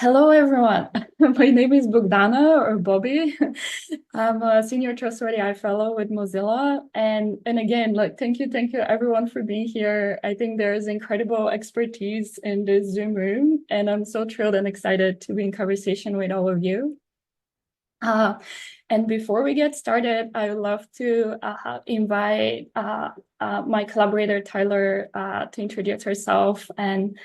Hello, everyone. My name is Bogdana or Bobby. I'm a senior trustworthy AI fellow with Mozilla. And again, thank you everyone for being here. I think there is incredible expertise in this Zoom room, and I'm so thrilled and excited to be in conversation with all of you. And before we get started, I would love to invite my collaborator, Tyler, to introduce herself and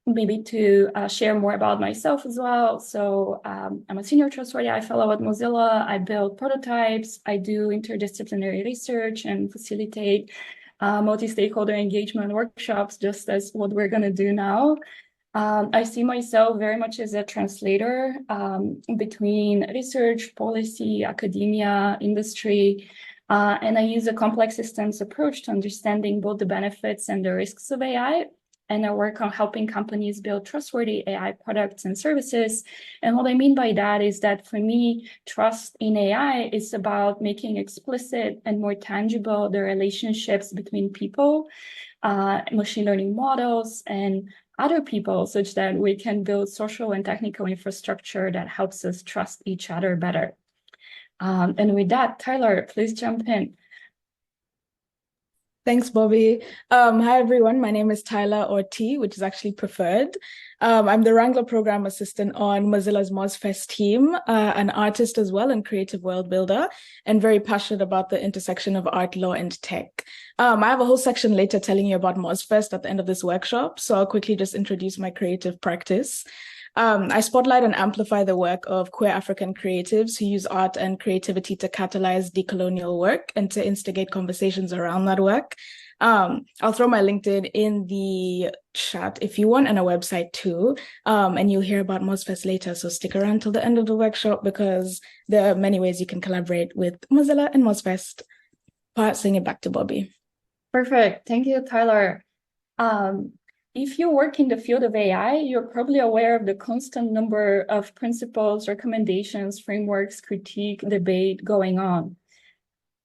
maybe to share more about myself as well. So I'm a senior trustworthy AI fellow at Mozilla. I build prototypes. I do interdisciplinary research and facilitate multi-stakeholder engagement workshops, just as what we're going to do now. I see myself very much as a translator between research, policy, academia, industry, and I use a complex systems approach to understanding both the benefits and the risks of AI. And I work on helping companies build trustworthy AI products and services. And what I mean by that is that for me, trust in AI is about making explicit and more tangible the relationships between people, machine learning models, and other people, such that we can build social and technical infrastructure that helps us trust each other better. And with that, Tyler, please jump in. Thanks, Bobby. Hi, everyone. My name is Tyler, or T, which is actually preferred. I'm the Wrangler Program Assistant on Mozilla's MozFest team, an artist as well and creative world builder, and very passionate about the intersection of art, law, and tech. I have a whole section later telling you about MozFest at the end of this workshop, so I'll quickly just introduce my creative practice. I spotlight and amplify the work of queer African creatives who use art and creativity to catalyze decolonial work and to instigate conversations around that work. I'll throw my LinkedIn in the chat if you want, and a website too. And you'll hear about MozFest later, so stick around till the end of the workshop because there are many ways you can collaborate with Mozilla and MozFest. Passing it back to Bobby. Perfect. Thank you, Tyler. If you work in the field of AI, you're probably aware of the constant number of principles, recommendations, frameworks, critique, debate going on.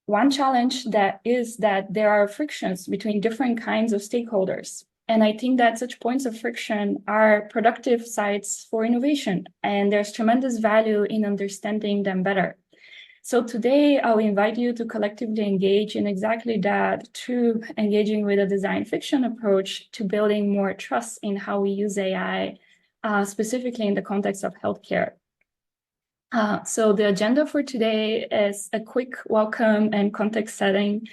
One challenge that is that there are frictions between different kinds of stakeholders. And I think that such points of friction are productive sites for innovation, and there's tremendous value in understanding them better. So today, I'll invite you to collectively engage in exactly that through engaging with a design fiction approach to building more trust in how we use AI, specifically in the context of healthcare. So the agenda for today is a quick welcome and context setting.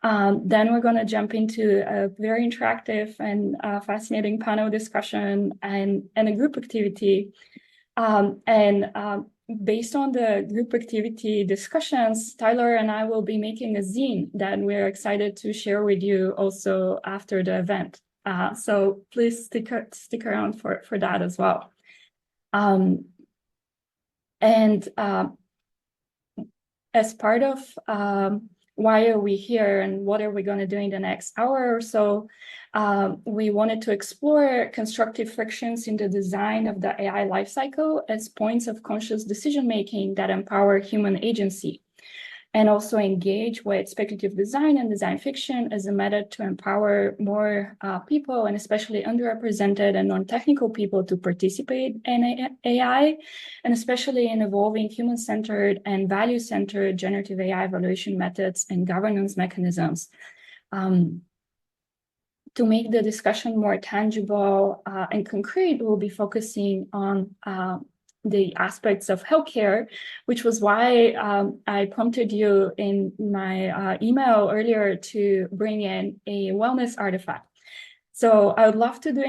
Then we're going to jump into a very interactive and fascinating panel discussion and a group activity. Based on the group activity discussions, Tyler and I will be making a zine that we're excited to share with you also after the event. So please stick around for that as well. As part of why are we here and what are we going to do in the next hour or so, we wanted to explore constructive frictions in the design of the AI lifecycle as points of conscious decision-making that empower human agency, and also engage with speculative design and design fiction as a method to empower more people, and especially underrepresented and non-technical people, to participate in AI, and especially in evolving human-centered and value-centered generative AI evaluation methods and governance mechanisms. To make the discussion more tangible and concrete, we'll be focusing on the aspects of healthcare, which was why I prompted you in my email earlier to bring in a wellness artifact. So I would love to do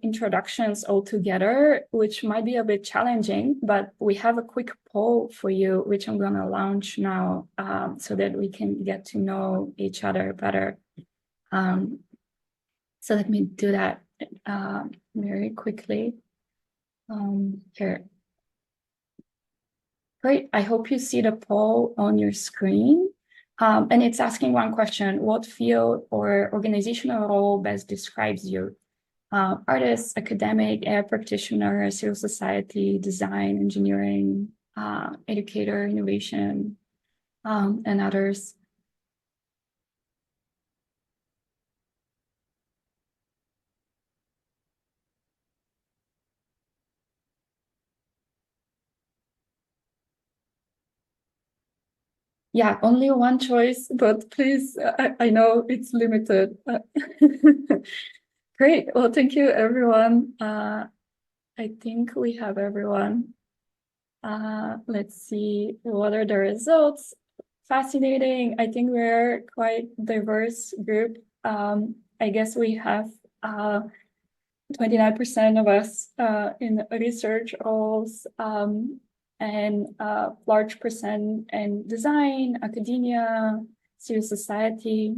introductions all together, which might be a bit challenging, but we have a quick poll for you, which I'm going to launch now so that we can get to know each other better. So let me do that very quickly. Here. Great. I hope you see the poll on your screen. And it's asking one question: what field or organizational role best describes you? Artist, academic, AI practitioner, civil society, design, engineering, educator, innovation, and others. Yeah, only one choice, but please, I know it's limited. Great. Well, thank you, everyone. I think we have everyone. Let's see, what are the results? Fascinating. I think we're quite diverse group. I guess we have 29% of us in research roles, and large percent in design, academia, civil society.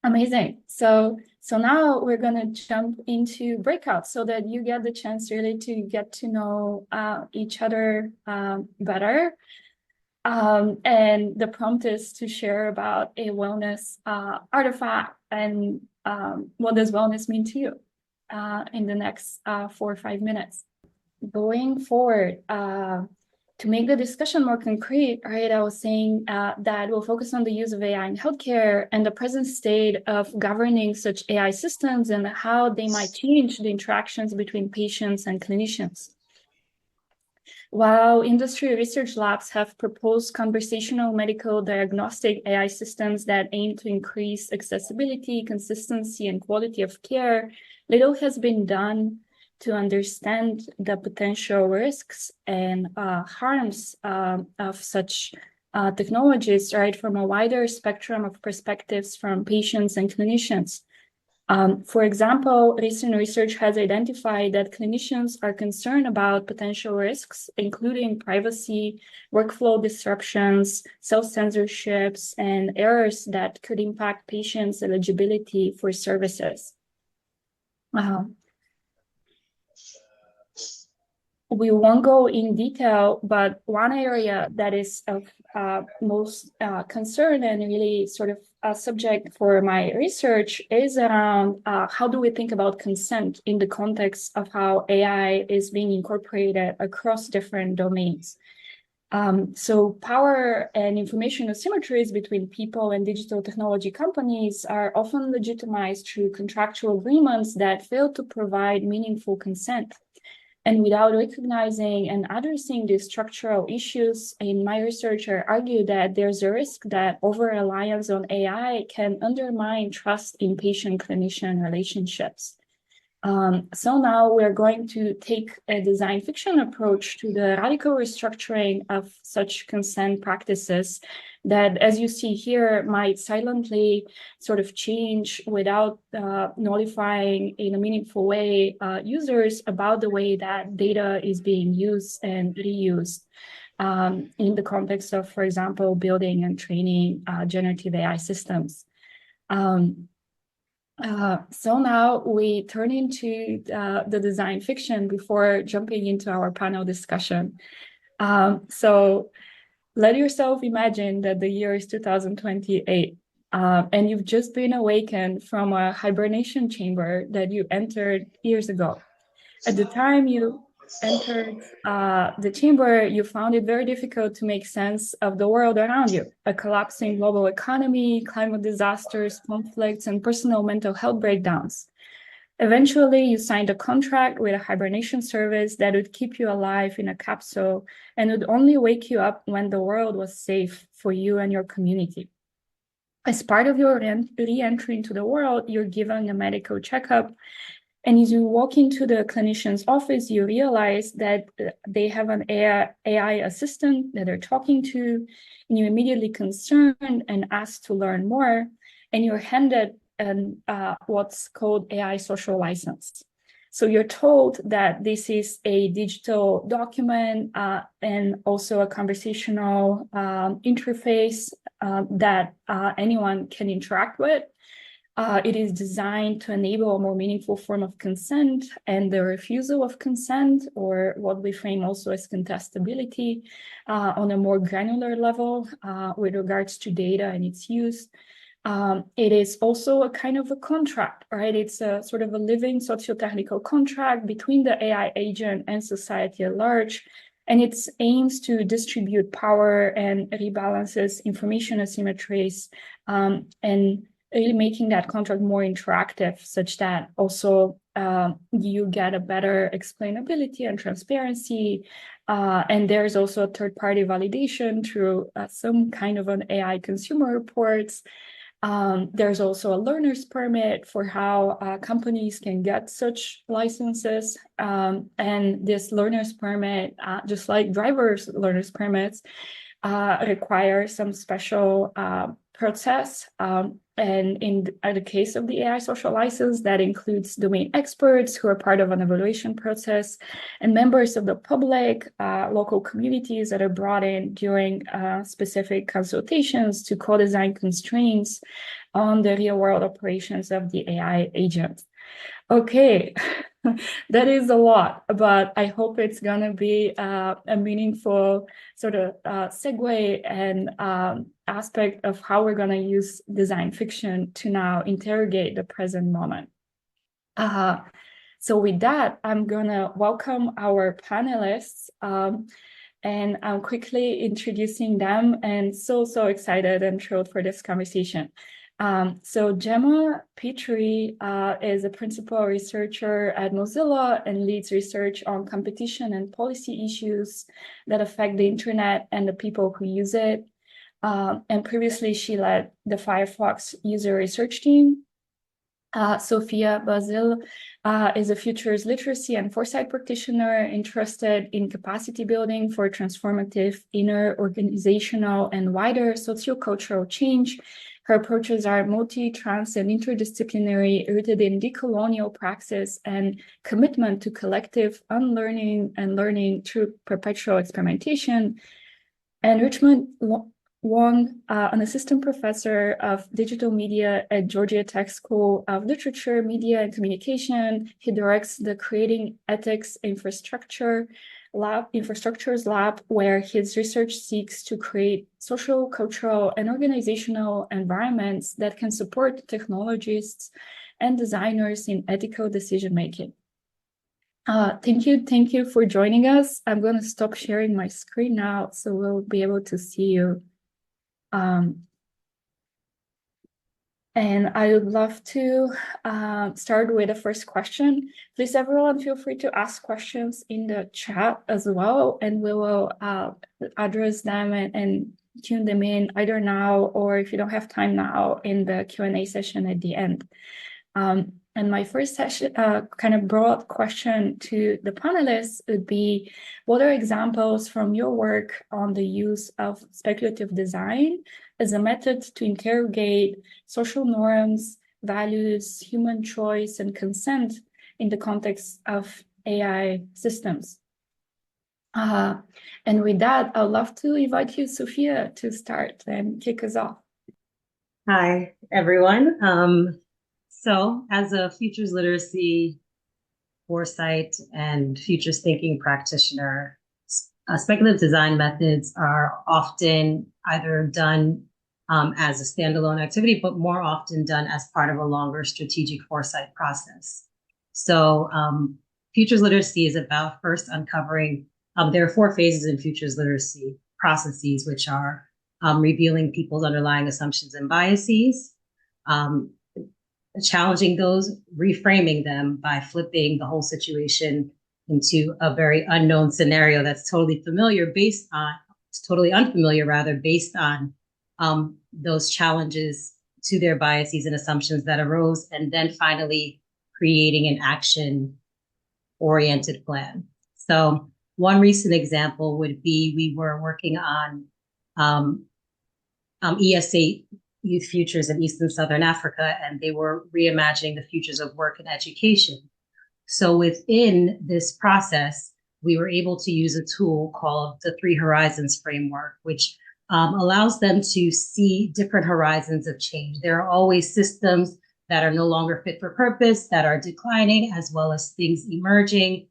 Amazing. So now we're gonna jump into breakouts so that you get the chance really to get to know each other better. And the prompt is to share about a wellness artifact and what does wellness mean to you in the next 4 or 5 minutes. Going forward, to make the discussion more concrete, right, I was saying that we'll focus on the use of AI in healthcare and the present state of governing such AI systems and how they might change the interactions between patients and clinicians. While industry research labs have proposed conversational medical diagnostic AI systems that aim to increase accessibility, consistency, and quality of care, little has been done to understand the potential risks and harms of such technologies, right, from a wider spectrum of perspectives from patients and clinicians. For example, recent research has identified that clinicians are concerned about potential risks, including privacy, workflow disruptions, self-censorships, and errors that could impact patients' eligibility for services. We won't go in detail, but one area that is of most concern and really sort of a subject for my research is around how do we think about consent in the context of how AI is being incorporated across different domains. So power and information asymmetries between people and digital technology companies are often legitimized through contractual agreements that fail to provide meaningful consent. And without recognizing and addressing these structural issues, in my research, I argue that there's a risk that over-reliance on AI can undermine trust in patient-clinician relationships. So now we're going to take a design fiction approach to the radical restructuring of such consent practices that, as you see here, might silently sort of change without notifying in a meaningful way users about the way that data is being used and reused in the context of, for example, building and training generative AI systems. So now we turn into the design fiction before jumping into our panel discussion. So let yourself imagine that the year is 2028 and you've just been awakened from a hibernation chamber that you entered years ago. At the time you entered the chamber, you found it very difficult to make sense of the world around you. A collapsing global economy, climate disasters, conflicts, and personal mental health breakdowns. Eventually, you signed a contract with a hibernation service that would keep you alive in a capsule and would only wake you up when the world was safe for you and your community. As part of your re-entry into the world, you're given a medical checkup. And as you walk into the clinician's office, you realize that they have an AI assistant that they're talking to, and you're immediately concerned and asked to learn more, and you're handed what's called AI social license. So you're told that this is a digital document and also a conversational interface that anyone can interact with. It is designed to enable a more meaningful form of consent and the refusal of consent, or what we frame also as contestability, on a more granular level with regards to data and its use. It is also a kind of a contract, right? It's a sort of a living socio-technical contract between the AI agent and society at large. And it aims to distribute power and rebalances information asymmetries and really making that contract more interactive, such that also you get a better explainability and transparency. And there's also third-party validation through some kind of an AI consumer reports. There's also a learner's permit for how companies can get such licenses. And this learner's permit, just like driver's learner's permits, require some special process. And in the case of the AI social license, that includes domain experts who are part of an evaluation process and members of the public, local communities that are brought in during specific consultations to co-design constraints on the real-world operations of the AI agent. Okay, that is a lot, but I hope it's going to be a meaningful sort of segue and aspect of how we're going to use design fiction to now interrogate the present moment. So with that, I'm going to welcome our panelists, and I'm quickly introducing them, and so excited and thrilled for this conversation. So Gemma Petrie is a principal researcher at Mozilla and leads research on competition and policy issues that affect the internet and the people who use it. And previously, she led the Firefox user research team. Sophia Bazil is a futures literacy and foresight practitioner interested in capacity building for transformative inner organizational and wider sociocultural change. Her approaches are multi-trans and interdisciplinary, rooted in decolonial praxis and commitment to collective unlearning and learning through perpetual experimentation. And Richmond Wong, an assistant professor of digital media at Georgia Tech School of Literature, Media, and Communication. He directs the Creating Ethics Infrastructures Lab, where his research seeks to create social, cultural, and organizational environments that can support technologists and designers in ethical decision-making. Thank you for joining us. I'm going to stop sharing my screen now, so we'll be able to see you. And I would love to start with the first question. Please, everyone, feel free to ask questions in the chat as well, and we will address them and tune them in either now or, if you don't have time now, in the Q&A session at the end. And my first session, kind of broad question to the panelists would be, what are examples from your work on the use of speculative design as a method to interrogate social norms, values, human choice, and consent in the context of AI systems? And with that, I'd love to invite you, Sophia, to start and kick us off. Hi, everyone. So as a futures literacy, foresight, and futures thinking practitioner, speculative design methods are often either done as a standalone activity, but more often done as part of a longer strategic foresight process. So futures literacy is about first uncovering, there are 4 phases in futures literacy processes, which are revealing people's underlying assumptions and biases, challenging those, reframing them by flipping the whole situation into a very unknown scenario that's totally unfamiliar rather, based on those challenges to their biases and assumptions that arose, and then finally creating an action-oriented plan. So one recent example would be, we were working on ESA Youth Futures in East and Southern Africa, and they were reimagining the futures of work and education. So within this process, we were able to use a tool called the 3 Horizons framework, which allows them to see different horizons of change. There are always systems that are no longer fit for purpose, that are declining, as well as things emerging,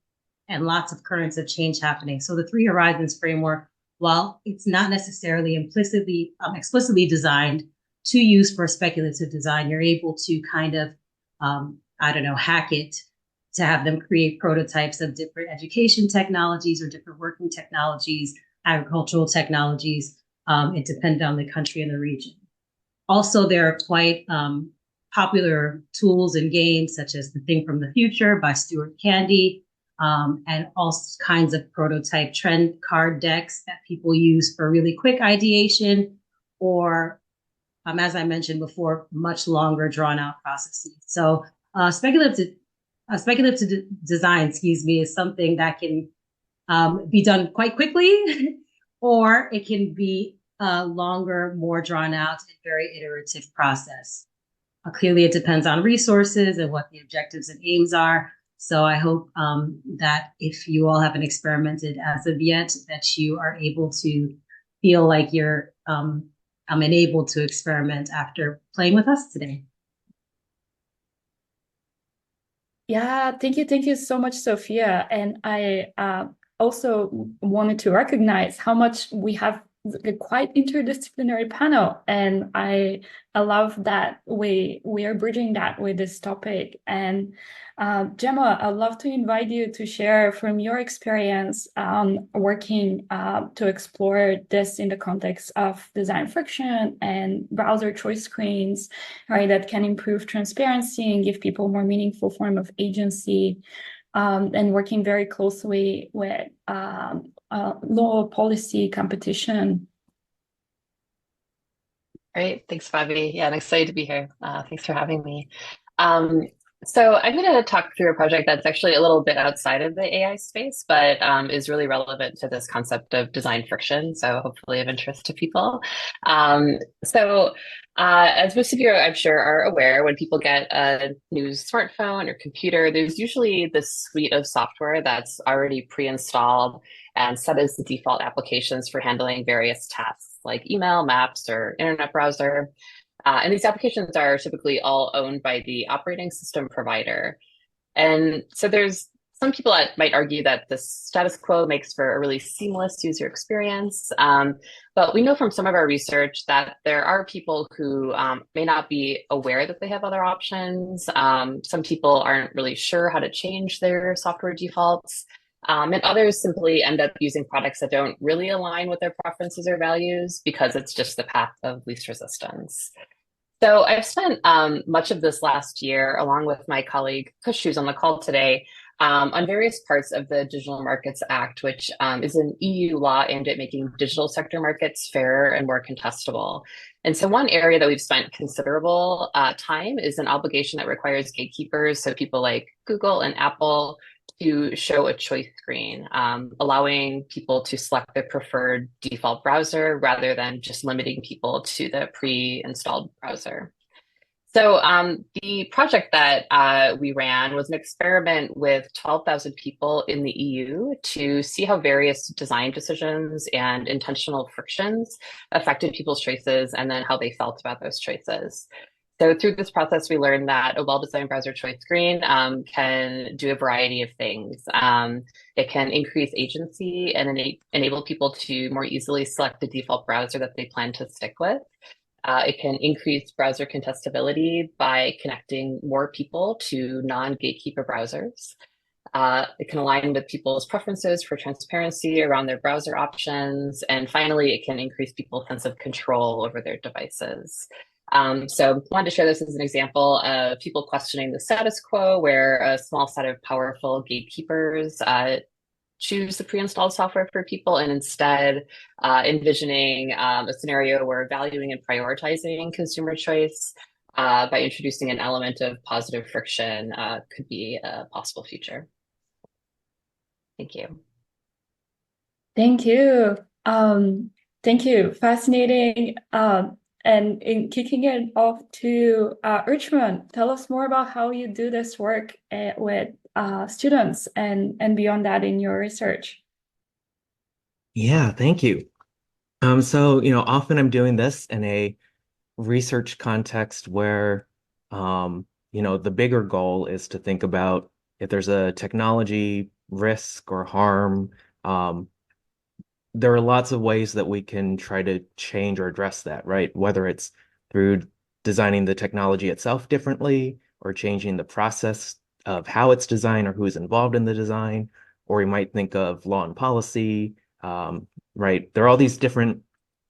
and lots of currents of change happening. So the 3 Horizons framework, while it's not necessarily explicitly designed to use for speculative design, you're able to kind of, hack it to have them create prototypes of different education technologies or different working technologies, agricultural technologies. It depends on the country and the region. Also, there are quite popular tools and games such as The Thing from the Future by Stuart Candy, and all kinds of prototype trend card decks that people use for really quick ideation, or as I mentioned before, much longer drawn out processes. So speculative design, is something that can be done quite quickly, or it can be a longer, more drawn out, and very iterative process. Clearly, it depends on resources and what the objectives and aims are. So I hope that if you all haven't experimented as of yet, that you are able to feel like you're enabled to experiment after playing with us today. Yeah, thank you so much, Sophia. And I also wanted to recognize how much we have a quite interdisciplinary panel, and I love that we are bridging that with this topic. And Gemma, I'd love to invite you to share from your experience working to explore this in the context of design friction and browser choice screens, right, that can improve transparency and give people more meaningful form of agency, and working very closely with law, policy, competition. Great, thanks, Bobby. Yeah, I'm excited to be here. Thanks for having me. So I'm going to talk through a project that's actually a little bit outside of the AI space, but is really relevant to this concept of design friction, so hopefully of interest to people. As most of you, I'm sure, are aware, when people get a new smartphone or computer, there's usually this suite of software that's already pre-installed and set as the default applications for handling various tasks like email, maps, or internet browser. And these applications are typically all owned by the operating system provider. And so there's some people that might argue that the status quo makes for a really seamless user experience. But we know from some of our research that there are people who may not be aware that they have other options. Some people aren't really sure how to change their software defaults. And others simply end up using products that don't really align with their preferences or values because it's just the path of least resistance. So I've spent much of this last year, along with my colleague Kush, who's on the call today, on various parts of the Digital Markets Act, which is an EU law aimed at making digital sector markets fairer and more contestable. And so one area that we've spent considerable time is an obligation that requires gatekeepers, so people like Google and Apple, to show a choice screen, allowing people to select their preferred default browser rather than just limiting people to the pre-installed browser. So the project that we ran was an experiment with 12,000 people in the EU to see how various design decisions and intentional frictions affected people's choices and then how they felt about those choices. So through this process, we learned that a well-designed browser choice screen can do a variety of things. It can increase agency and enable people to more easily select the default browser that they plan to stick with. It can increase browser contestability by connecting more people to non-gatekeeper browsers. It can align with people's preferences for transparency around their browser options. And finally, it can increase people's sense of control over their devices. So I wanted to share this as an example of people questioning the status quo, where a small set of powerful gatekeepers choose the pre-installed software for people, and instead envisioning a scenario where valuing and prioritizing consumer choice by introducing an element of positive friction could be a possible future. Thank you. Thank you. Thank you. Fascinating. And in kicking it off to Richmond, tell us more about how you do this work with students and beyond that in your research. Yeah, thank you. So, often I'm doing this in a research context where, the bigger goal is to think about if there's a technology risk or harm. There are lots of ways that we can try to change or address that, right? Whether it's through designing the technology itself differently or changing the process of how it's designed or who's involved in the design, or we might think of law and policy, right? There are all these different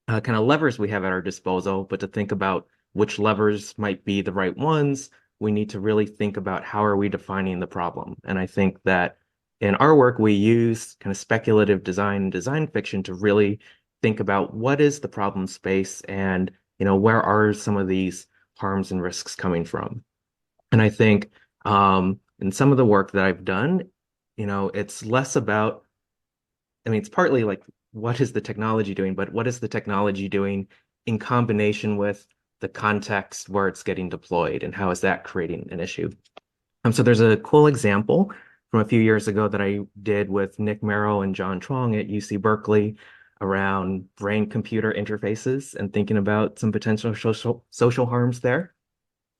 kind of levers we have at our disposal, but to think about which levers might be the right ones. We need to really think about how are we defining the problem. And I think that in our work, we use kind of speculative design and design fiction to really think about what is the problem space and, where are some of these harms and risks coming from. And I think in some of the work that I've done, it's less about, it's partly like, what is the technology doing, but what is the technology doing in combination with the context where it's getting deployed and how is that creating an issue? So there's a cool example from a few years ago that I did with Nick Merrill and John Chuang at UC Berkeley around brain-computer interfaces and thinking about some potential social harms there.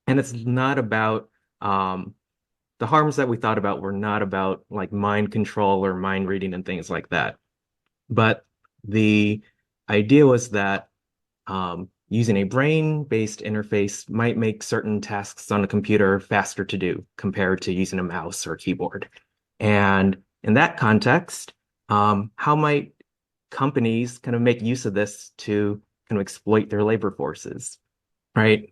And it's not about the harms that we thought about were not about like mind control or mind reading and things like that. But the idea was that using a brain-based interface might make certain tasks on a computer faster to do compared to using a mouse or keyboard. And in that context, how might companies kind of make use of this to kind of exploit their labor forces, right?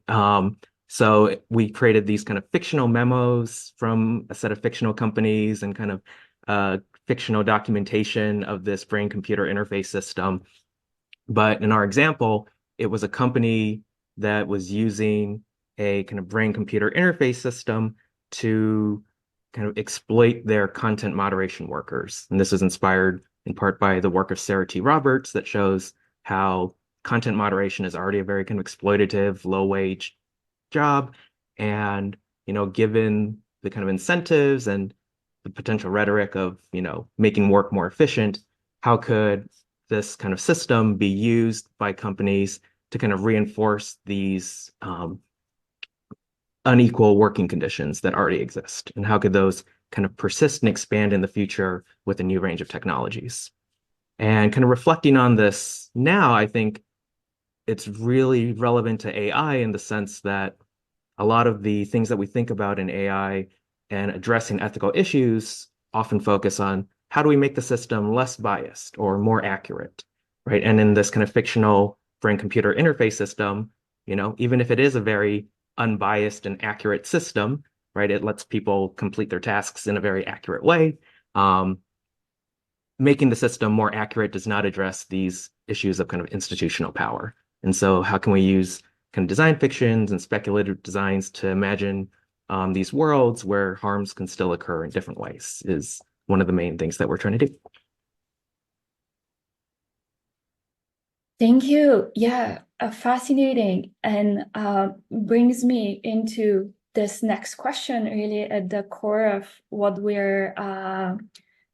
So we created these kind of fictional memos from a set of fictional companies and kind of fictional documentation of this brain-computer interface system. But in our example, it was a company that was using a kind of brain-computer interface system to kind of exploit their content moderation workers. And this is inspired in part by the work of Sarah T. Roberts that shows how content moderation is already a very kind of exploitative, low-wage job. And, given the kind of incentives and the potential rhetoric of, making work more efficient, how could this kind of system be used by companies to kind of reinforce these unequal working conditions that already exist? And how could those kind of persist and expand in the future with a new range of technologies? And kind of reflecting on this now, I think it's really relevant to AI in the sense that a lot of the things that we think about in AI and addressing ethical issues often focus on how do we make the system less biased or more accurate, right? And in this kind of fictional brain-computer interface system, even if it is a very unbiased and accurate system, right, it lets people complete their tasks in a very accurate way. Making the system more accurate does not address these issues of kind of institutional power. And so how can we use kind of design fictions and speculative designs to imagine these worlds where harms can still occur in different ways is one of the main things that we're trying to do. Thank you. Yeah, fascinating, and brings me into this next question, really at the core of what we're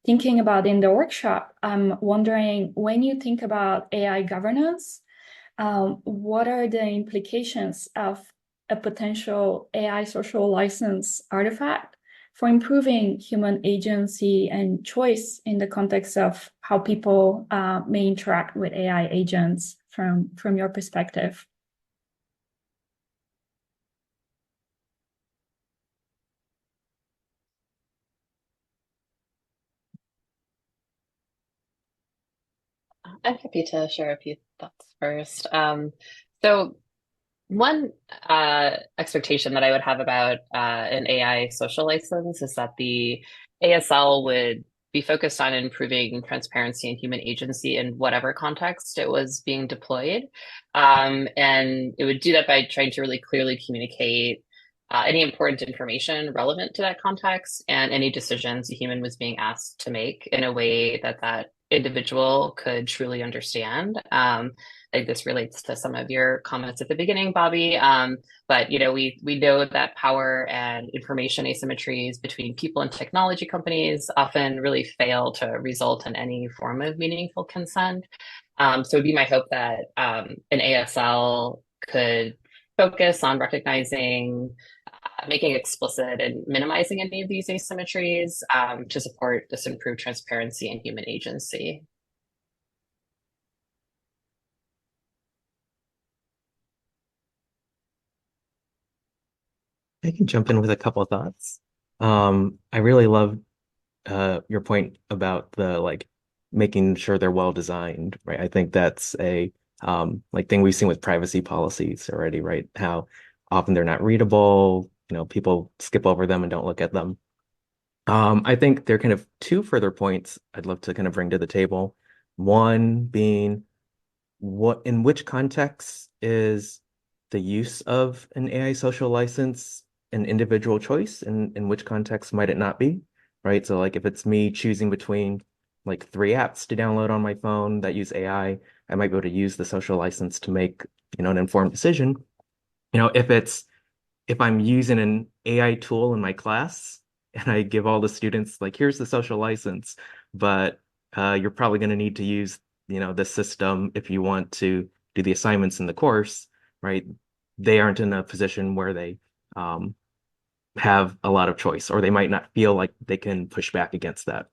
thinking about in the workshop. I'm wondering, when you think about AI governance, what are the implications of a potential AI social license artifact for improving human agency and choice in the context of how people may interact with AI agents from your perspective? I'm happy to share a few thoughts first. So one expectation that I would have about an AI social license is that the ASL would be focused on improving transparency and human agency in whatever context it was being deployed. And it would do that by trying to really clearly communicate any important information relevant to that context and any decisions a human was being asked to make in a way that that individual could truly understand. I think this relates to some of your comments at the beginning, Bobby. But we know that power and information asymmetries between people and technology companies often really fail to result in any form of meaningful consent. So it'd be my hope that an ASL could focus on recognizing, making explicit and minimizing any of these asymmetries to support this improved transparency and human agency. I can jump in with a couple of thoughts. I really love your point about the making sure they're well designed, right? I think that's a like thing we've seen with privacy policies already, right? How often they're not readable, people skip over them and don't look at them. I think there are kind of two further points I'd love to kind of bring to the table. One being, in which context is the use of an AI social license an individual choice, and in which context might it not be, right? So like if it's me choosing between like 3 apps to download on my phone that use AI, I might be able to use the social license to make, an informed decision. If I'm using an AI tool in my class and I give all the students like, here's the social license, but you're probably going to need to use, this system if you want to do the assignments in the course, right? They aren't in a position where they have a lot of choice, or they might not feel like they can push back against that,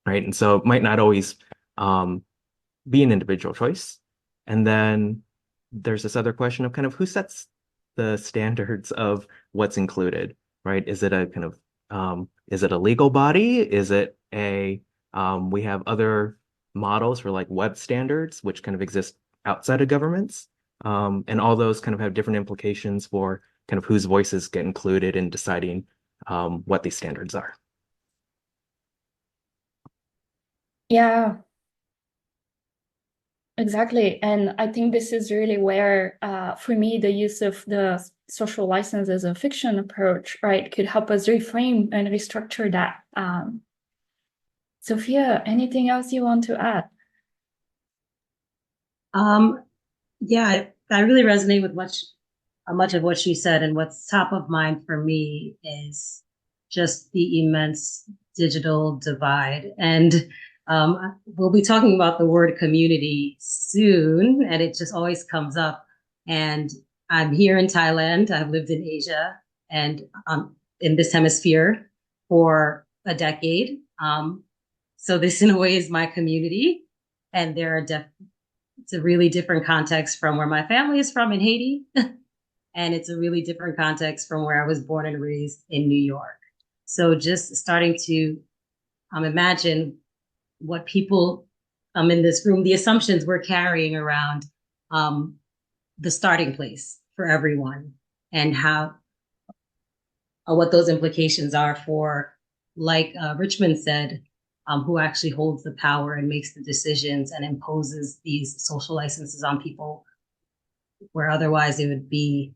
right? And so it might not always be an individual choice. And then there's this other question of kind of who sets the standards of what's included, right? Is it a kind of is it a legal body? Is it we have other models for like web standards, which kind of exist outside of governments. And all those kind of have different implications for kind of whose voices get included in deciding what these standards are. Yeah, exactly. And I think this is really where, for me, the use of the social license as a fiction approach, right, could help us reframe and restructure that. Sophia, anything else you want to add? Yeah, I really resonate with much of what she said, and what's top of mind for me is just the immense digital divide. And we'll be talking about the word community soon, and it just always comes up. And I'm here in Thailand. I've lived in Asia and in this hemisphere for a decade. So this, in a way, is my community, and there are it's a really different context from where my family is from in Haiti. And it's a really different context from where I was born and raised in New York. So just starting to imagine what people in this room, the assumptions we're carrying around the starting place for everyone, and how what those implications are for, like Richmond said, who actually holds the power and makes the decisions and imposes these social licenses on people, where otherwise it would be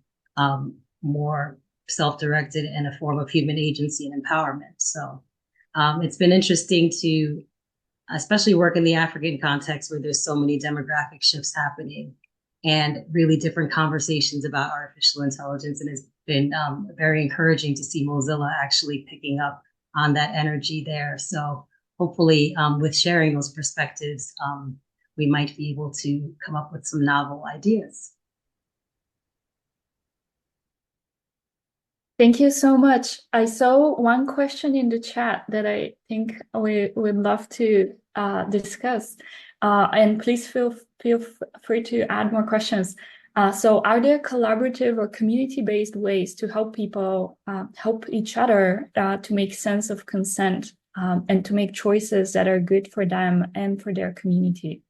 more self-directed and a form of human agency and empowerment. So it's been interesting to especially work in the African context, where there's so many demographic shifts happening and really different conversations about artificial intelligence. And it's been very encouraging to see Mozilla actually picking up on that energy there. So hopefully with sharing those perspectives, we might be able to come up with some novel ideas. Thank you so much. I saw one question in the chat that I think we would love to discuss. And please feel free to add more questions. So are there collaborative or community-based ways to help people help each other to make sense of consent and to make choices that are good for them and for their community?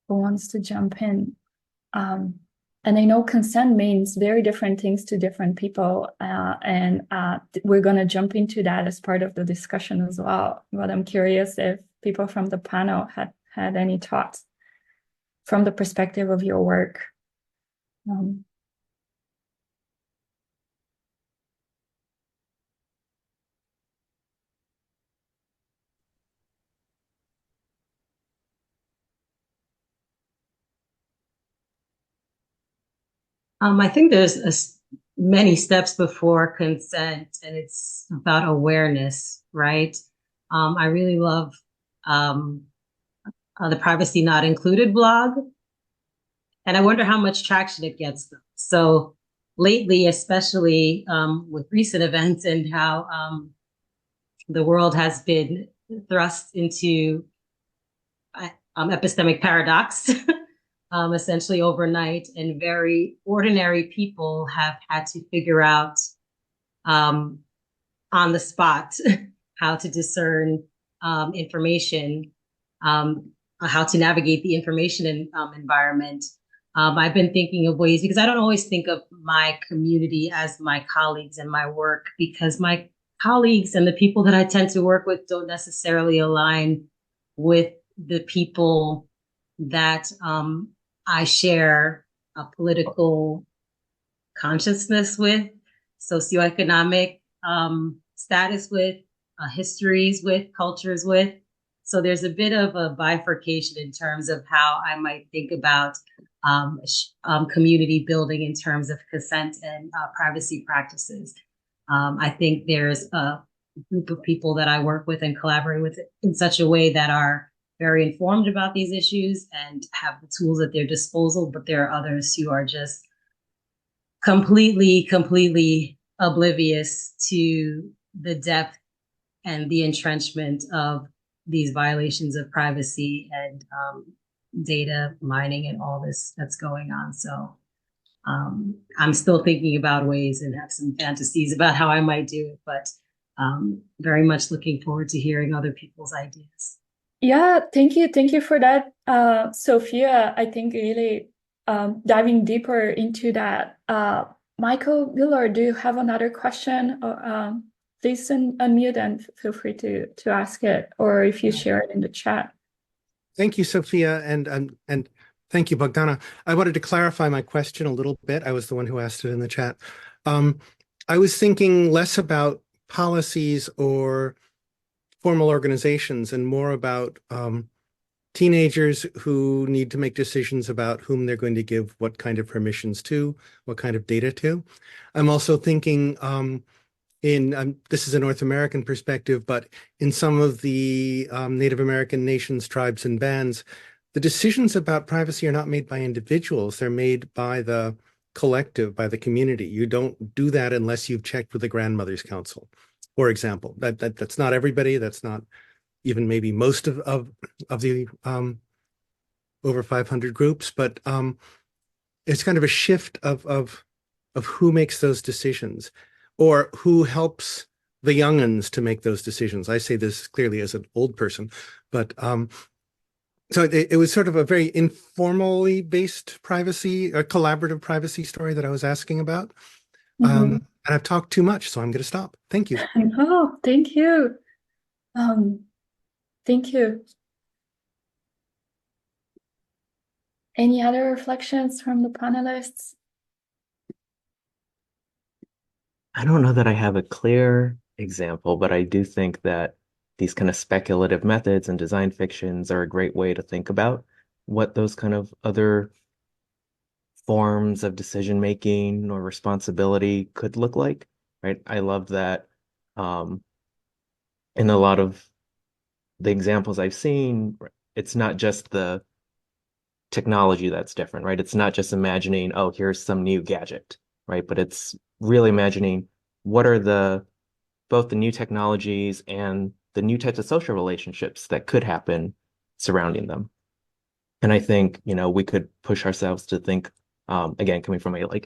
Who wants to jump in? And I know consent means very different things to different people, and we're going to jump into that as part of the discussion as well. But I'm curious if people from the panel had any thoughts from the perspective of your work. I think there's many steps before consent, and it's about awareness, right? I really love the Privacy Not Included blog, and I wonder how much traction it gets. So lately, especially with recent events and how the world has been thrust into epistemic paradox. Essentially overnight, and very ordinary people have had to figure out on the spot how to discern information, how to navigate the information environment. I've been thinking of ways, because I don't always think of my community as my colleagues and my work, because my colleagues and the people that I tend to work with don't necessarily align with the people that I share a political consciousness with, socioeconomic status with, histories with, cultures with. So there's a bit of a bifurcation in terms of how I might think about community building in terms of consent and privacy practices. I think there's a group of people that I work with and collaborate with in such a way that are very informed about these issues and have the tools at their disposal, but there are others who are just completely oblivious to the depth and the entrenchment of these violations of privacy and data mining and all this that's going on. So I'm still thinking about ways and have some fantasies about how I might do it, but very much looking forward to hearing other people's ideas. Yeah, thank you. Thank you for that, Sophia. I think really diving deeper into that. Michael Miller, do you have another question? Please unmute and feel free to ask it, or if you share it in the chat. Thank you, Sophia, and thank you, Bogdana. I wanted to clarify my question a little bit. I was the one who asked it in the chat. I was thinking less about policies or formal organizations and more about teenagers who need to make decisions about whom they're going to give what kind of permissions to, what kind of data to. I'm also thinking this is a North American perspective, but in some of the Native American nations, tribes, and bands, the decisions about privacy are not made by individuals. They're made by the collective, by the community. You don't do that unless you've checked with the Grandmothers Council, for example. That's not everybody. That's not even maybe most of the over 500 groups, but it's kind of a shift of who makes those decisions or who helps the young'uns to make those decisions. I say this clearly as an old person, but so it was sort of a very informally based privacy, a collaborative privacy story that I was asking about. And I've talked too much, so I'm going to stop. Thank you. Oh, thank you. Thank you. Any other reflections from the panelists? I don't know that I have a clear example, but I do think that these kind of speculative methods and design fictions are a great way to think about what those kind of other forms of decision making or responsibility could look like, right? I love that in a lot of the examples I've seen, it's not just the technology that's different, right? It's not just imagining, oh, here's some new gadget, right? But it's really imagining what are both the new technologies and the new types of social relationships that could happen surrounding them. And I think, we could push ourselves to think, again, coming from a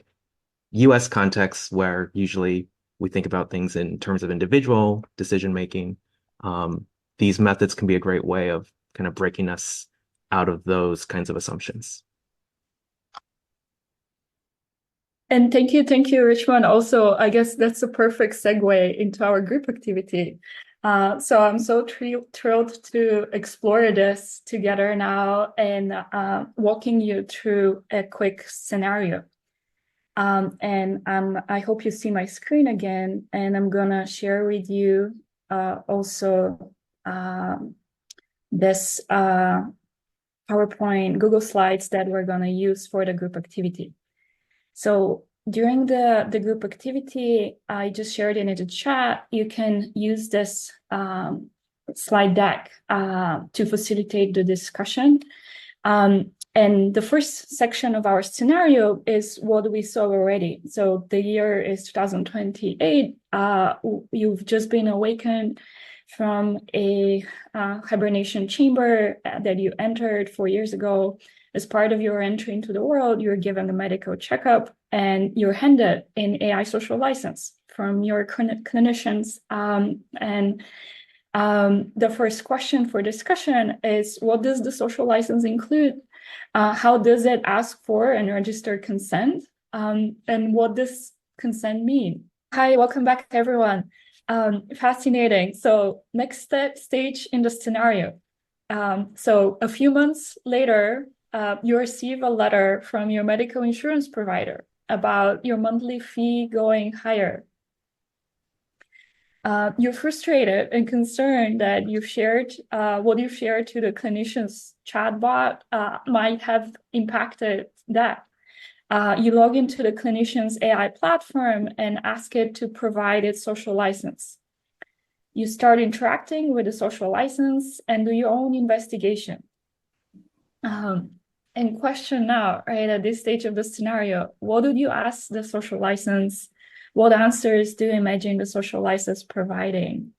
US context where usually we think about things in terms of individual decision making. These methods can be a great way of kind of breaking us out of those kinds of assumptions. And thank you, Richmond. Also, I guess that's a perfect segue into our group activity. So I'm so thrilled to explore this together now and walking you through a quick scenario. And I hope you see my screen again, and I'm gonna share with you also this PowerPoint, Google Slides that we're gonna use for the group activity. So during the group activity, I just shared it in the chat. You can use this slide deck to facilitate the discussion. And the first section of our scenario is what we saw already. So the year is 2028. You've just been awakened from a hibernation chamber that you entered 4 years ago. As part of your entry into the world, you're given a medical checkup and you're handed an AI social license from your clinicians. And The first question for discussion is, what does the social license include? How does it ask for and register consent? And what does consent mean? Hi, welcome back, everyone. Fascinating. So next stage in the scenario. So a few months later, you receive a letter from your medical insurance provider about your monthly fee going higher. You're frustrated and concerned that you've shared what you've shared to the clinician's chatbot might have impacted that. You log into the clinician's AI platform and ask it to provide its social license. You start interacting with the social license and do your own investigation. And question now, right, at this stage of the scenario, what did you ask the social license? What answers do you imagine the social license providing?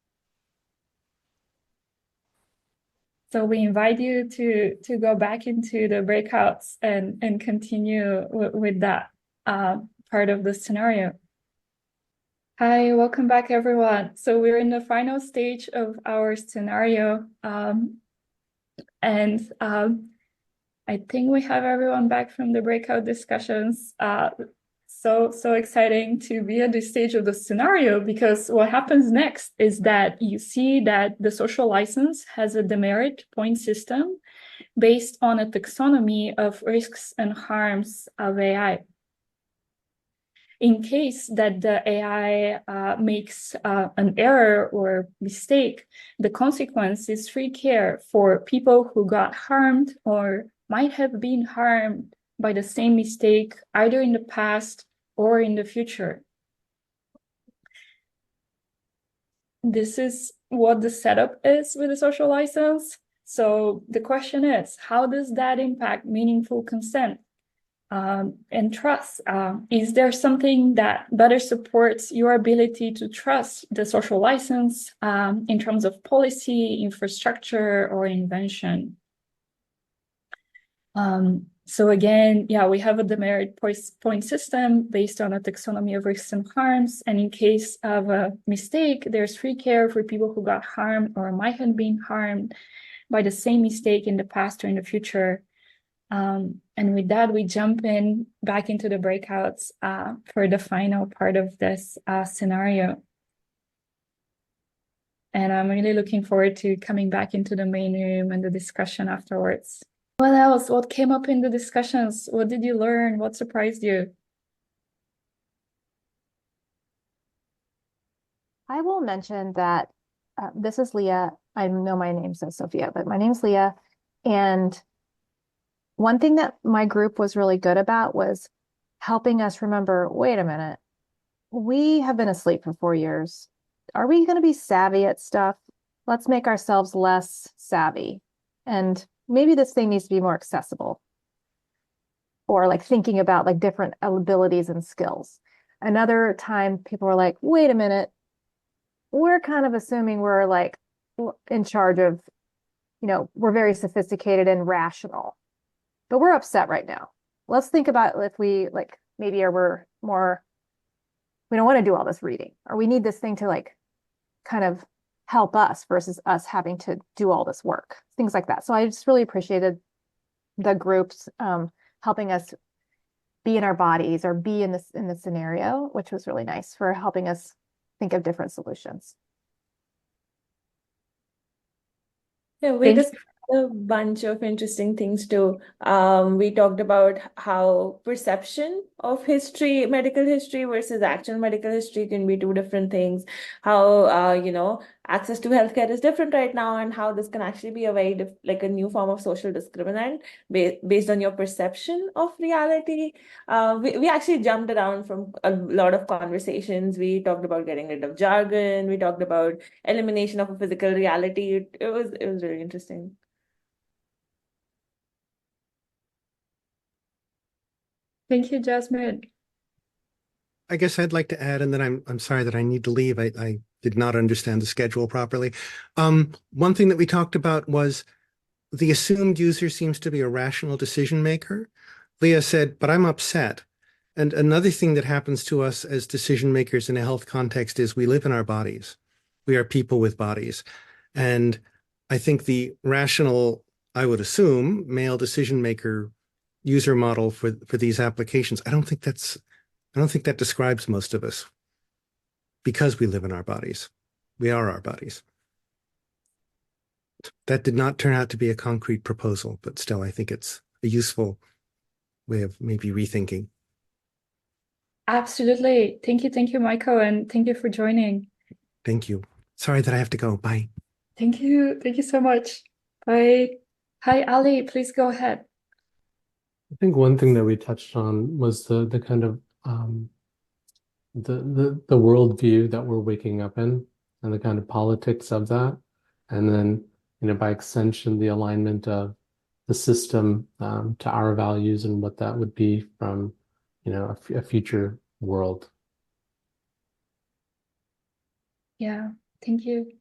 So we invite you to go back into the breakouts and continue with that part of the scenario. Hi, welcome back, everyone. So we're in the final stage of our scenario. I think we have everyone back from the breakout discussions. So exciting to be at this stage of the scenario, because what happens next is that you see that the social license has a demerit point system based on a taxonomy of risks and harms of AI. In case that the AI makes an error or mistake, the consequence is free care for people who got harmed or might have been harmed by the same mistake, either in the past or in the future. This is what the setup is with the social license. So the question is, how does that impact meaningful consent and trust? Is there something that better supports your ability to trust the social license in terms of policy, infrastructure, or invention? So again, yeah, we have a demerit point system based on a taxonomy of risks and harms. And in case of a mistake, there's free care for people who got harmed or might have been harmed by the same mistake in the past or in the future. And with that, we jump back into the breakouts for the final part of this scenario. And I'm really looking forward to coming back into the main room and the discussion afterwards. What else? What came up in the discussions? What did you learn? What surprised you? I will mention that this is Leah. I know my name says Sophia, but my name's Leah. And one thing that my group was really good about was helping us remember, wait a minute, we have been asleep for 4 years. Are we going to be savvy at stuff? Let's make ourselves less savvy. And maybe this thing needs to be more accessible, or like thinking about like different abilities and skills. Another time people were like, wait a minute, we're kind of assuming we're like in charge of, we're very sophisticated and rational, but we're upset right now. Let's think about if we like maybe we're more, we don't want to do all this reading, or we need this thing to like kind of help us versus us having to do all this work, things like that. So I just really appreciated the groups helping us be in our bodies or be in the scenario, which was really nice for helping us think of different solutions. Yeah, we discussed a bunch of interesting things too. We talked about how perception of history, medical history versus actual medical history can be two different things. How, access to healthcare is different right now, and how this can actually be a very like a new form of social discriminant based on your perception of reality. We actually jumped around from a lot of conversations. We talked about getting rid of jargon. We talked about elimination of a physical reality. It was really interesting. Thank you, Jasmine. I guess I'd like to add, and then I'm sorry that I need to leave. I did not understand the schedule properly. One thing that we talked about was the assumed user seems to be a rational decision maker. Leah said, but I'm upset. And another thing that happens to us as decision makers in a health context is we live in our bodies. We are people with bodies. And I think the rational, I would assume, male decision maker user model for these applications, I don't think that describes most of us because we live in our bodies. We are our bodies. That did not turn out to be a concrete proposal, but still, I think it's a useful way of maybe rethinking. Absolutely. Thank you, Michael, and thank you for joining. Thank you. Sorry that I have to go. Bye. Thank you so much. Bye. Hi, Ali, please go ahead. I think one thing that we touched on was the kind of the worldview that we're waking up in and the kind of politics of that. And then, by extension, the alignment of the system to our values and what that would be from, a future world. Yeah, thank you.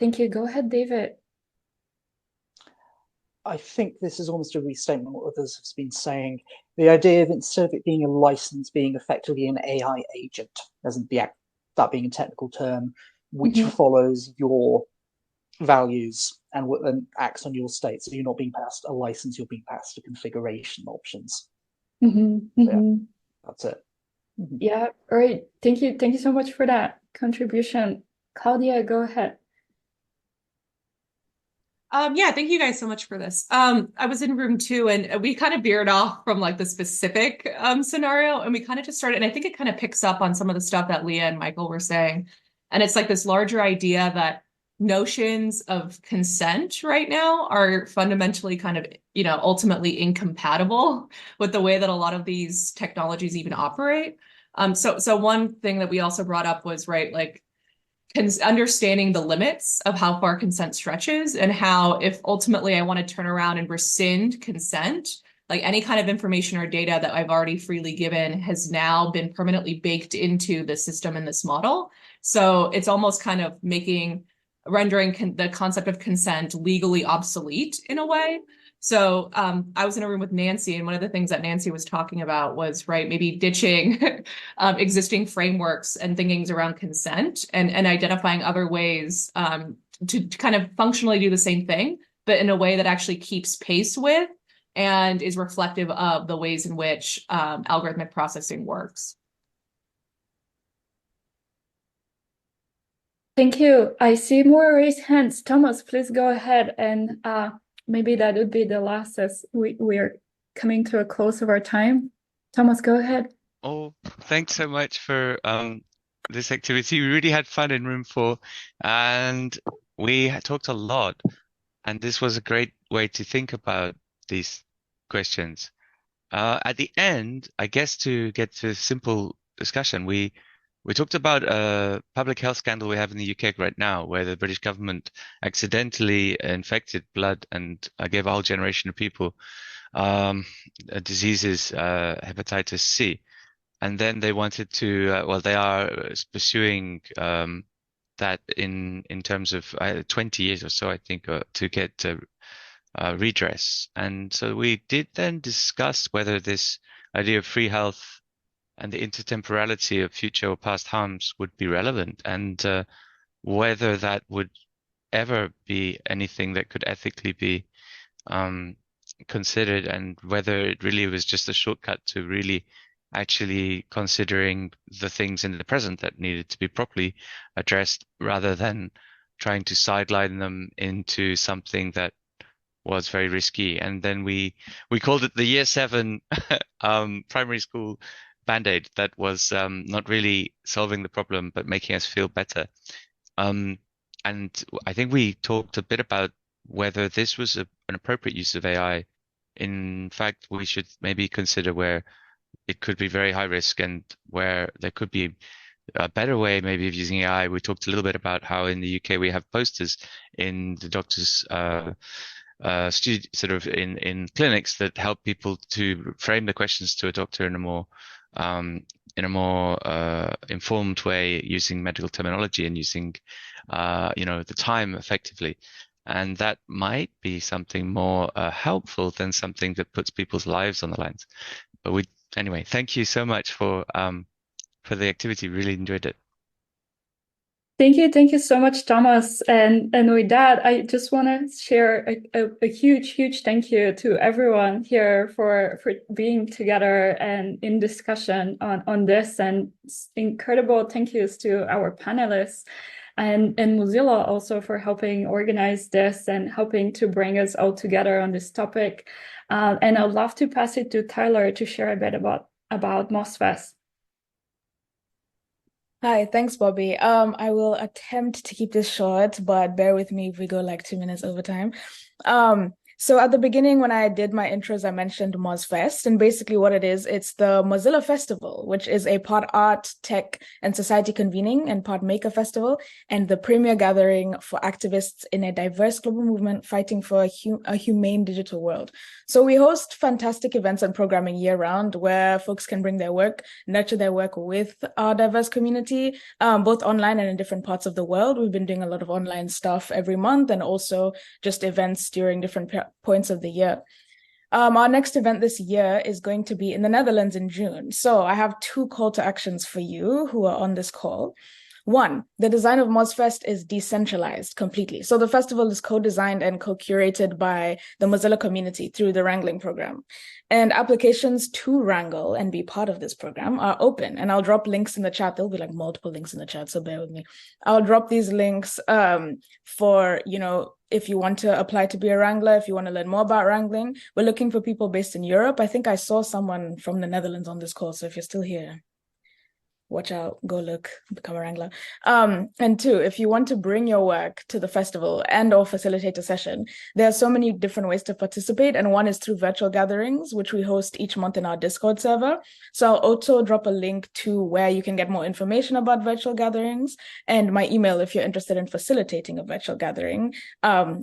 Thank you. Go ahead, David. I think this is almost a restatement of what others have been saying. The idea of instead of it being a license, being effectively an AI agent, that being a technical term, which follows your values and acts on your state. So you're not being passed a license, you're being passed a configuration options. Yeah, that's it. Yeah, all right. Thank you so much for that contribution. Claudia, go ahead. Yeah, thank you guys so much for this. I was in room 2 and we kind of veered off from like the specific scenario, and we kind of just started, and I think it kind of picks up on some of the stuff that Leah and Michael were saying. And it's like this larger idea that notions of consent right now are fundamentally kind of, ultimately incompatible with the way that a lot of these technologies even operate. So one thing that we also brought up was, right, like understanding the limits of how far consent stretches, and how if ultimately I want to turn around and rescind consent, like any kind of information or data that I've already freely given has now been permanently baked into the system in this model. So it's almost kind of rendering the concept of consent legally obsolete in a way. So I was in a room with Nancy, and one of the things that Nancy was talking about was, right, maybe ditching existing frameworks and thinkings around consent and identifying other ways to kind of functionally do the same thing, but in a way that actually keeps pace with and is reflective of the ways in which algorithmic processing works. Thank you. I see more raised hands. Thomas, please go ahead, and maybe that would be the last, as we are coming to a close of our time. Thomas, go ahead. Oh, thanks so much for this activity. We really had fun in room 4, and we talked a lot. And this was a great way to think about these questions. At the end, I guess to get to a simple discussion, we talked about a public health scandal we have in the UK right now, where the British government accidentally infected blood and gave a whole generation of people diseases, hepatitis C. And then they wanted to, they are pursuing that in terms of 20 years or so, I think, to get redress. And so we did then discuss whether this idea of free health and the intertemporality of future or past harms would be relevant, and whether that would ever be anything that could ethically be considered, and whether it really was just a shortcut to really actually considering the things in the present that needed to be properly addressed, rather than trying to sideline them into something that was very risky. And then we called it the year 7 primary school Band-Aid that was not really solving the problem, but making us feel better. And I think we talked a bit about whether this was an appropriate use of AI. In fact, we should maybe consider where it could be very high risk and where there could be a better way maybe of using AI. We talked a little bit about how in the UK we have posters in the doctors' sort of in clinics that help people to frame the questions to a doctor in a more informed way, using medical terminology and using the time effectively. And that might be something more helpful than something that puts people's lives on the lines. But anyway, thank you so much for the activity. Really enjoyed it. Thank you so much, Thomas. And with that, I just want to share a huge thank you to everyone here for being together and in discussion on this, and incredible thank yous to our panelists and Mozilla also for helping organize this and helping to bring us all together on this topic. And I'd love to pass it to Tyler to share a bit about MozFest. Hi, thanks, Bobby. I will attempt to keep this short, but bear with me if we go like 2 minutes over time. So at the beginning, when I did my intros, I mentioned MozFest, and basically what it is, it's the Mozilla Festival, which is a part art, tech, and society convening and part maker festival, and the premier gathering for activists in a diverse global movement fighting for a humane digital world. So we host fantastic events and programming year-round where folks can bring their work, nurture their work with our diverse community, both online and in different parts of the world. We've been doing a lot of online stuff every month and also just events during different points of the year. Our next event this year is going to be in the Netherlands in June. So I have 2 call to actions for you who are on this call. 1, the design of MozFest is decentralized completely. So the festival is co-designed and co-curated by the Mozilla community through the Wrangling program. And applications to wrangle and be part of this program are open. And I'll drop links in the chat. There'll be like multiple links in the chat, so bear with me. I'll drop these links for, if you want to apply to be a wrangler, if you want to learn more about wrangling. We're looking for people based in Europe. I think I saw someone from the Netherlands on this call, so if you're still here, watch out, go look, become a wrangler. And 2, if you want to bring your work to the festival and or facilitate a session, there are so many different ways to participate. And one is through virtual gatherings, which we host each month in our Discord server. So I'll also drop a link to where you can get more information about virtual gatherings and my email if you're interested in facilitating a virtual gathering,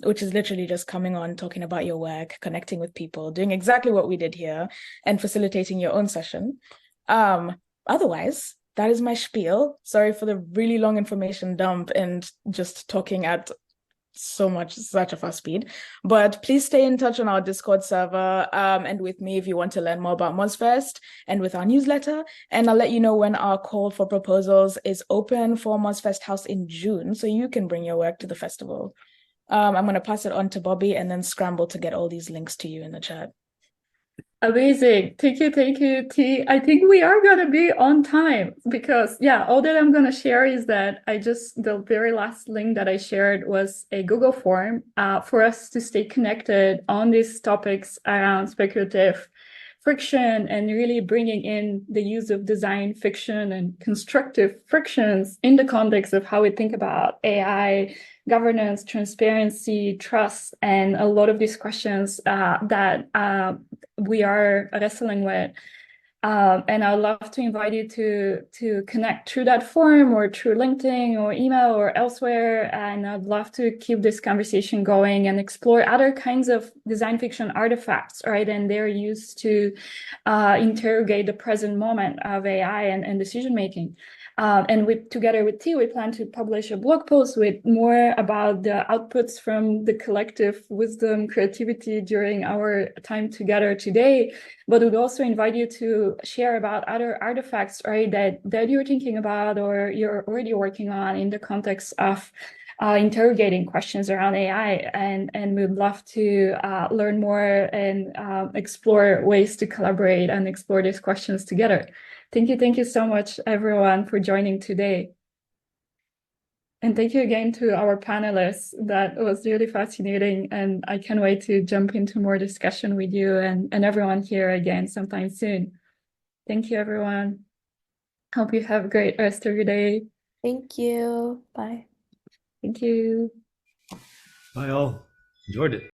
which is literally just coming on, talking about your work, connecting with people, doing exactly what we did here and facilitating your own session. Otherwise, that is my spiel. Sorry for the really long information dump and just talking at such a fast speed. But please stay in touch on our Discord server and with me if you want to learn more about MozFest and with our newsletter. And I'll let you know when our call for proposals is open for MozFest House in June, so you can bring your work to the festival. I'm going to pass it on to Bobby and then scramble to get all these links to you in the chat. Amazing. Thank you, T. I think we are going to be on time because, all that I'm going to share is that the very last link that I shared was a Google form for us to stay connected on these topics around speculative friction and really bringing in the use of design fiction and constructive frictions in the context of how we think about AI, governance, transparency, trust, and a lot of these questions that we are wrestling with. And I'd love to invite you to connect through that forum or through LinkedIn or email or elsewhere. And I'd love to keep this conversation going and explore other kinds of design fiction artifacts, right? And they're used to interrogate the present moment of AI and decision making. And together with T, we plan to publish a blog post with more about the outputs from the collective wisdom, creativity during our time together today. But we'd also invite you to share about other artifacts, right, that you're thinking about or you're already working on in the context of interrogating questions around AI. And we'd love to learn more and explore ways to collaborate and explore these questions together. Thank you so much, everyone, for joining today. And thank you again to our panelists. That was really fascinating, and I can't wait to jump into more discussion with you and everyone here again sometime soon. Thank you, everyone. Hope you have a great rest of your day. Thank you. Bye. Thank you. Bye all. Enjoyed it.